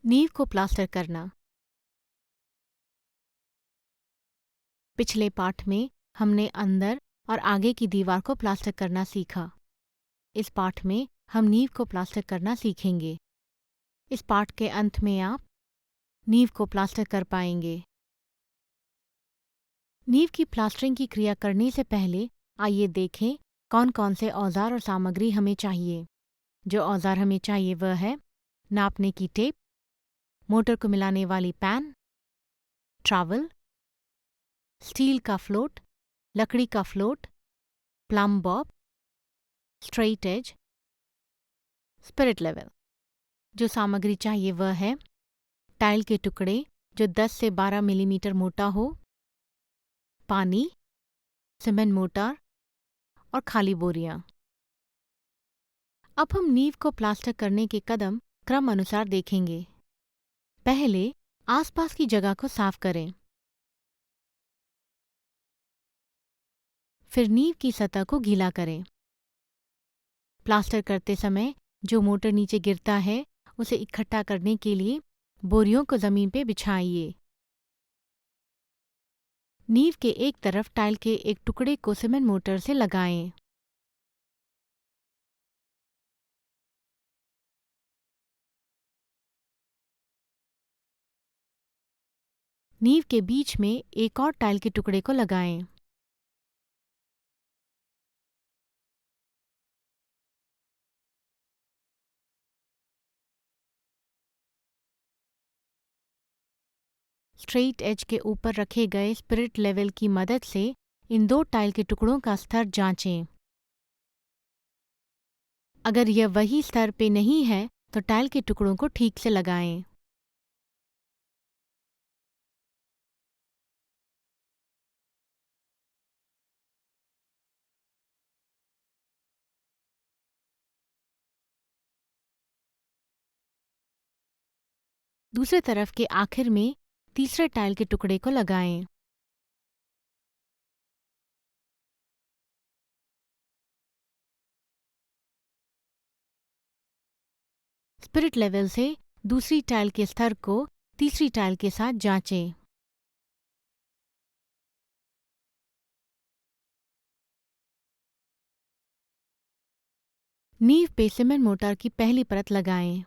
नींव को प्लास्टर करना। पिछले पाठ में हमने अंदर और आगे की दीवार को प्लास्टर करना सीखा। इस पाठ में हम नींव को प्लास्टर करना सीखेंगे। इस पाठ के अंत में आप नींव को प्लास्टर कर पाएंगे। नींव की प्लास्टरिंग की क्रिया करने से पहले आइए देखें कौन कौन से औजार और सामग्री हमें चाहिए। जो औजार हमें चाहिए वह है नापने की टेप, मोटर को मिलाने वाली पैन, ट्रैवल, स्टील का फ्लोट, लकड़ी का float, plumb bob, straight edge, spirit level. जो सामग्री चाहिए वह है टाइल के टुकड़े जो 10 से 12 मिलीमीटर मोटा हो, पानी, सीमेंट मोटार और खाली बोरियां। अब हम नींव को प्लास्टर करने के कदम क्रम अनुसार देखेंगे। पहले आसपास की जगह को साफ करें। फिर नींव की सतह को गीला करें। प्लास्टर करते समय जो मोटर नीचे गिरता है उसे इकट्ठा करने के लिए बोरियों को जमीन पर बिछाइए। नींव के एक तरफ टाइल के एक टुकड़े को सीमेंट मोटर से लगाएं। नींव के बीच में एक और टाइल के टुकड़े को लगाएं। स्ट्रेट एज के ऊपर रखे गए स्पिरिट लेवल की मदद से इन दो टाइल के टुकड़ों का स्तर जांचें। अगर यह वही स्तर पे नहीं है तो टाइल के टुकड़ों को ठीक से लगाएं। दूसरे तरफ के आखिर में तीसरे टाइल के टुकड़े को लगाएं। स्पिरिट लेवल से दूसरी टाइल के स्तर को तीसरी टाइल के साथ जांचें। नींव पे सीमेंट मोटर की पहली परत लगाएं।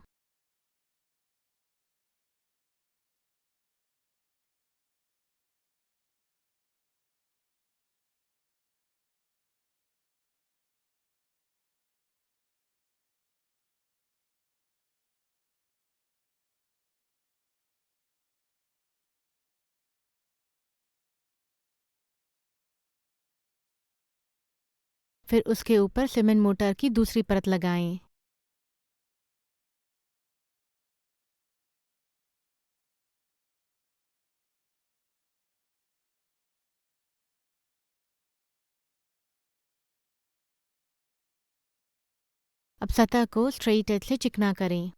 फिर उसके ऊपर सीमेंट मोटर की दूसरी परत लगाएं। अब सतह को स्ट्रेट एज से चिकना करें।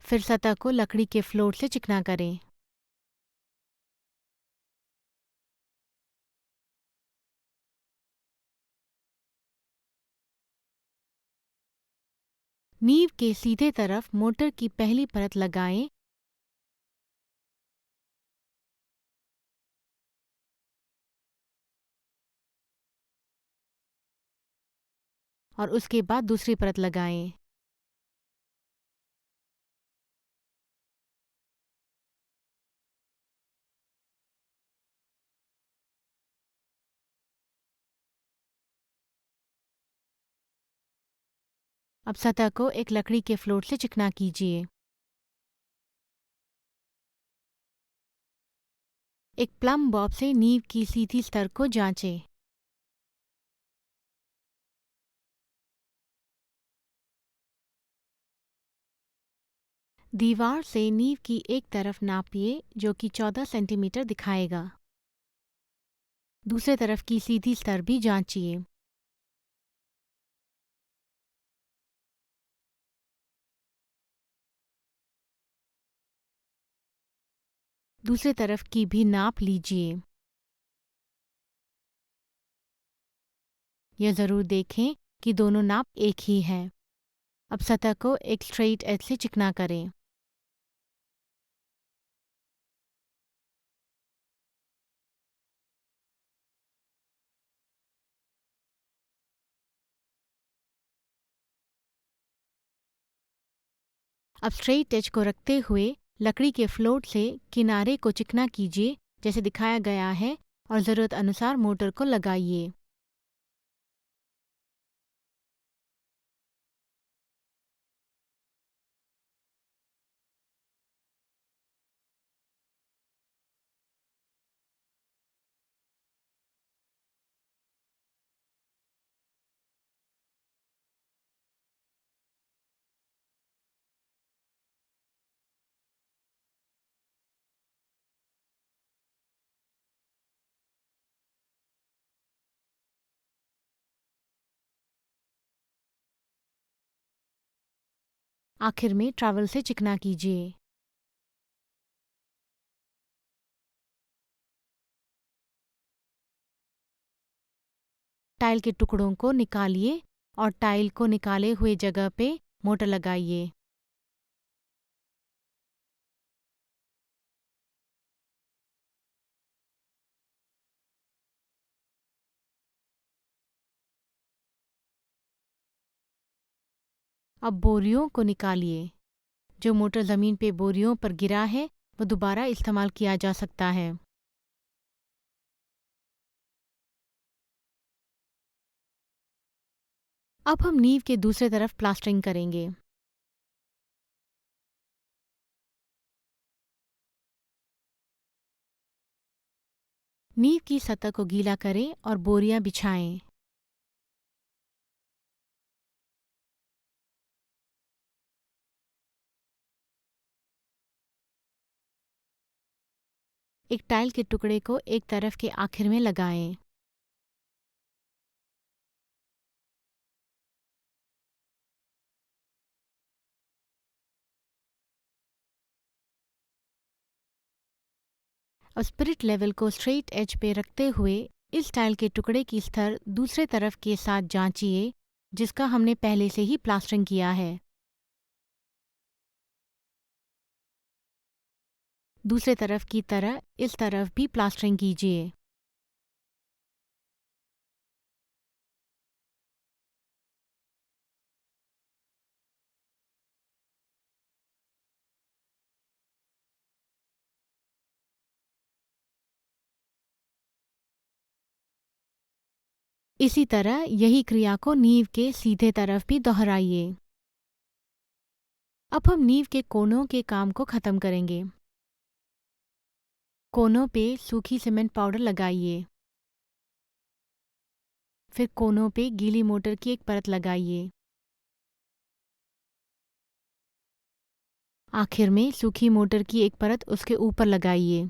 फिर सतह को लकड़ी के फ्लोर से चिकना करें। नींव के सीधे तरफ मोटर की पहली परत लगाएं। और उसके बाद दूसरी परत लगाएं। अब सतह को एक लकड़ी के फ्लोर से चिकना कीजिए। एक प्लम बॉब से नींव की सीधी स्तर को जांचें। दीवार से नींव की एक तरफ नापिए जो कि 14 सेंटीमीटर दिखाएगा। दूसरे तरफ की सीधी स्तर भी जांचिए। दूसरे तरफ की भी नाप लीजिए। यह ज़रूर देखें कि दोनों नाप एक ही है। अब सतह को एक स्ट्रेट एज से चिकना करें। अब स्ट्रेट एज को रखते हुए लकड़ी के फ्लोट से किनारे को चिकना कीजिए जैसे दिखाया गया है और ज़रूरत अनुसार मोटर को लगाइए। आखिर में ट्रैवल से चिकना कीजिए। टाइल के टुकड़ों को निकालिए और टाइल को निकाले हुए जगह पे मोटर लगाइए। अब बोरियों को निकालिए। जो मोटर ज़मीन पे बोरियों पर गिरा है वो दोबारा इस्तेमाल किया जा सकता है। अब हम नींव के दूसरे तरफ प्लास्टरिंग करेंगे। नींव की सतह को गीला करें और बोरियां बिछाएं। एक टाइल के टुकड़े को एक तरफ के आखिर में लगाएं। अब स्पिरिट लेवल को स्ट्रेट एज पे रखते हुए इस टाइल के टुकड़े की स्तर दूसरे तरफ के साथ जांचिए जिसका हमने पहले से ही प्लास्टरिंग किया है। दूसरे तरफ की तरह इस तरफ भी प्लास्टरिंग कीजिए। इसी तरह यही क्रिया को नींव के सीधे तरफ भी दोहराइए। अब हम नींव के कोनों के काम को ख़त्म करेंगे। कोनों पे सूखी सीमेंट पाउडर लगाइए। फिर कोनों पे गीली मोटर की एक परत लगाइए। आखिर में सूखी मोटर की एक परत उसके ऊपर लगाइए।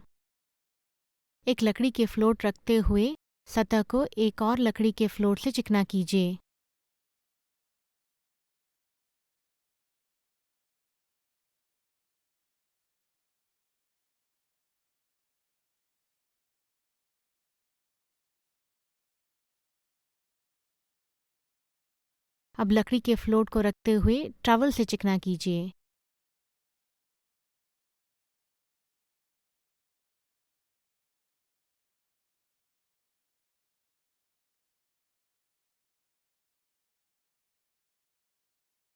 एक लकड़ी के फ्लोट रखते हुए सतह को एक और लकड़ी के फ्लोट से चिकना कीजिए। अब लकड़ी के फ्लोट को रखते हुए ट्रैवल से चिकना कीजिए।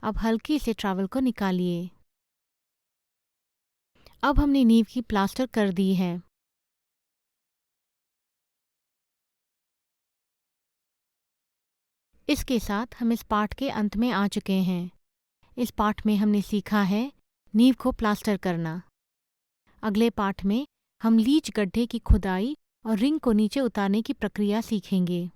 अब हल्के से ट्रैवल को निकालिए। अब हमने नींव की प्लास्टर कर दी है। इसके साथ हम इस पाठ के अंत में आ चुके हैं। इस पाठ में हमने सीखा है नींव को प्लास्टर करना। अगले पाठ में हम लीच गड्ढे की खुदाई और रिंग को नीचे उतारने की प्रक्रिया सीखेंगे।